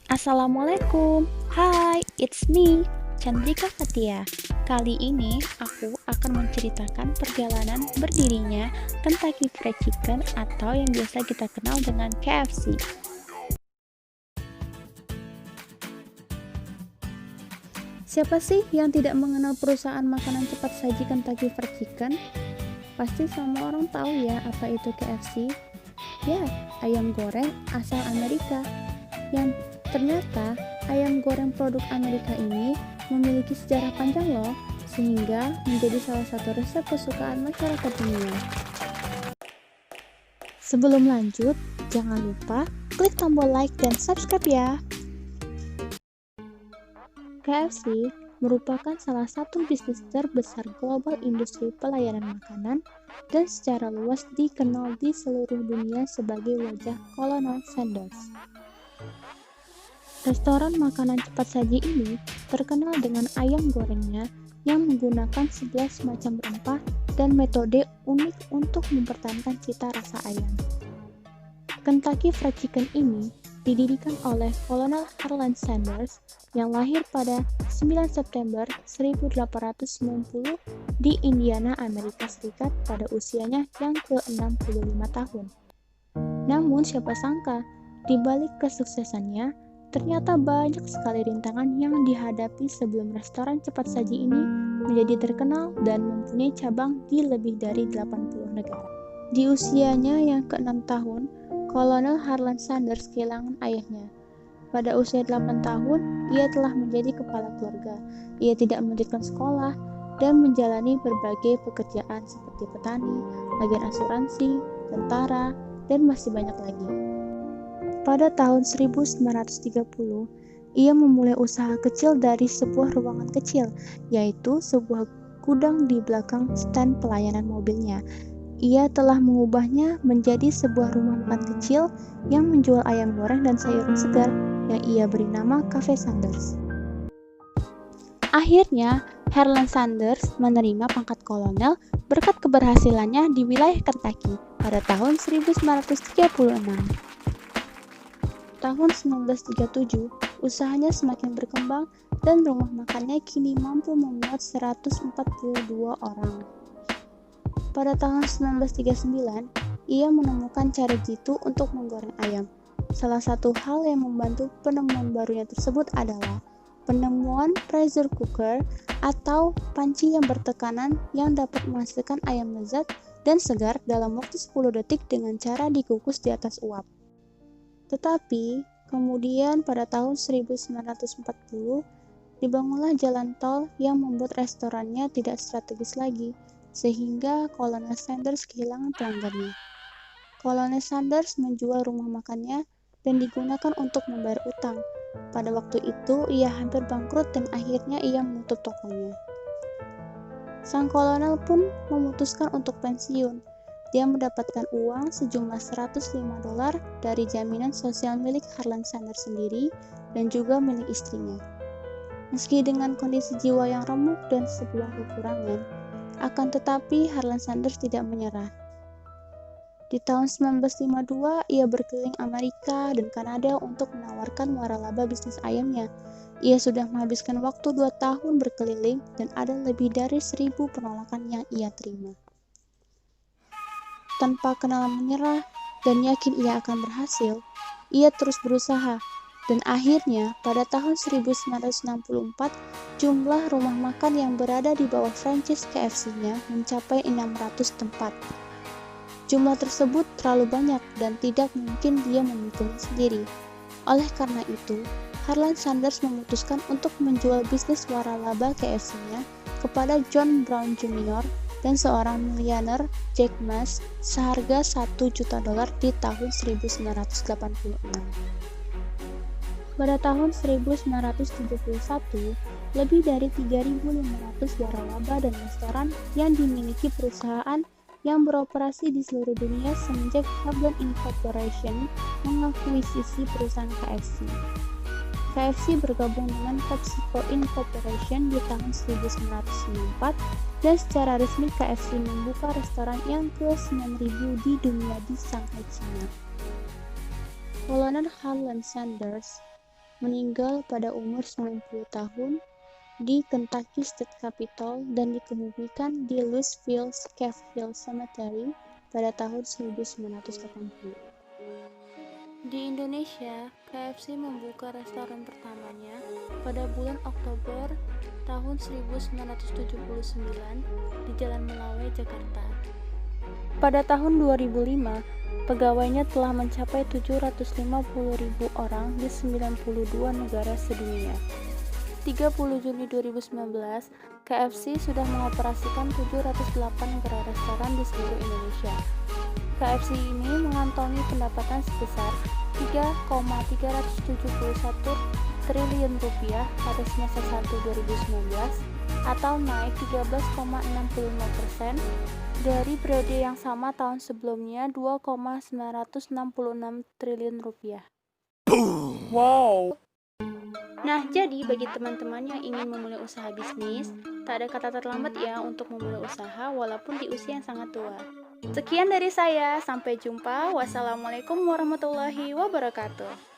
Assalamualaikum, hai, it's me, Chandrika Fatia. Kali ini aku akan menceritakan perjalanan berdirinya Kentucky Fried Chicken atau yang biasa kita kenal dengan KFC. Siapa sih yang tidak mengenal perusahaan makanan cepat saji Kentucky Fried Chicken? Pasti semua orang tahu ya apa itu KFC. Ya, ayam goreng asal Amerika. Yang ternyata ayam goreng produk Amerika ini memiliki sejarah panjang loh, sehingga menjadi salah satu resep kesukaan masyarakat dunia. Sebelum lanjut, jangan lupa klik tombol like dan subscribe ya. KFC merupakan salah satu bisnis terbesar global industri pelayanan makanan dan secara luas dikenal di seluruh dunia sebagai wajah Colonel Sanders. Restoran makanan cepat saji ini terkenal dengan ayam gorengnya yang menggunakan 11 macam rempah dan metode unik untuk mempertahankan cita rasa ayam. Kentucky Fried Chicken ini didirikan oleh Kolonel Harlan Sanders yang lahir pada 9 September 1890 di Indiana, Amerika Serikat pada usianya yang ke-65 tahun. Namun siapa sangka, di balik kesuksesannya, ternyata banyak sekali rintangan yang dihadapi sebelum restoran cepat saji ini menjadi terkenal dan mempunyai cabang di lebih dari 80 negara. Di usianya yang ke-6 tahun, Kolonel Harlan Sanders kehilangan ayahnya. Pada usia 8 tahun, ia telah menjadi kepala keluarga. Ia tidak melanjutkan sekolah dan menjalani berbagai pekerjaan seperti petani, agen asuransi, tentara, dan masih banyak lagi. Pada tahun 1930, ia memulai usaha kecil dari sebuah ruangan kecil, yaitu sebuah gudang di belakang stand pelayanan mobilnya. Ia telah mengubahnya menjadi sebuah rumah makan kecil yang menjual ayam goreng dan sayuran segar yang ia beri nama Cafe Sanders. Akhirnya, Harlan Sanders menerima pangkat kolonel berkat keberhasilannya di wilayah Kentucky pada tahun 1936. Tahun 1937, usahanya semakin berkembang dan rumah makannya kini mampu memuat 142 orang. Pada tahun 1939, ia menemukan cara jitu untuk menggoreng ayam. Salah satu hal yang membantu penemuan barunya tersebut adalah penemuan pressure cooker atau panci yang bertekanan yang dapat menghasilkan ayam lezat dan segar dalam waktu 10 detik dengan cara dikukus di atas uap. Tetapi, kemudian pada tahun 1940, dibangunlah jalan tol yang membuat restorannya tidak strategis lagi, sehingga Kolonel Sanders kehilangan pelanggannya. Kolonel Sanders menjual rumah makannya dan digunakan untuk membayar utang. Pada waktu itu, ia hampir bangkrut dan akhirnya ia menutup tokonya. Sang kolonel pun memutuskan untuk pensiun. Dia mendapatkan uang sejumlah $105 dari jaminan sosial milik Harlan Sanders sendiri dan juga milik istrinya. Meski dengan kondisi jiwa yang remuk dan sebuah kekurangan, akan tetapi Harlan Sanders tidak menyerah. Di tahun 1952, ia berkeliling Amerika dan Kanada untuk menawarkan waralaba bisnis ayamnya. Ia sudah menghabiskan waktu 2 tahun berkeliling dan ada lebih dari 1.000 penolakan yang ia terima. Tanpa kenal menyerah dan yakin ia akan berhasil, ia terus berusaha. Dan akhirnya, pada tahun 1964, jumlah rumah makan yang berada di bawah franchise KFC-nya mencapai 600 tempat. Jumlah tersebut terlalu banyak dan tidak mungkin dia memikulnya sendiri. Oleh karena itu, Harlan Sanders memutuskan untuk menjual bisnis waralaba KFC-nya kepada John Brown Jr. dan seorang miliarder Jack Ma seharga $1 juta di tahun 1986. Pada tahun 1971, lebih dari 3.500 waralaba dan restoran yang dimiliki perusahaan yang beroperasi di seluruh dunia semenjak Haggen Incorporation mengakuisisi perusahaan KFC. KFC bergabung dengan PepsiCo Incorporation di tahun 1994 dan secara resmi KFC membuka restoran yang ke-9.000 di dunia di Shanghai, China. Kolonel Harlan Sanders meninggal pada umur 90 tahun di Kentucky State Capitol dan dikebumikan di Louisville Cave Hill Cemetery pada tahun 1980. Di Indonesia, KFC membuka restoran pertamanya pada bulan Oktober tahun 1979 di Jalan Melawai, Jakarta. Pada tahun 2005, pegawainya telah mencapai 750.000 orang di 92 negara sedunia. 30 Juni 2019, KFC sudah mengoperasikan 708 gerai restoran di seluruh Indonesia. KFC ini mengantongi pendapatan sebesar 3,371 triliun rupiah pada semester 1 2019 atau naik 13,65% dari periode yang sama tahun sebelumnya 2,966 triliun rupiah. Wow. Nah, jadi bagi teman-teman yang ingin memulai usaha bisnis, tak ada kata terlambat ya untuk memulai usaha walaupun di usia yang sangat tua. Sekian dari saya, sampai jumpa. Wassalamualaikum warahmatullahi wabarakatuh.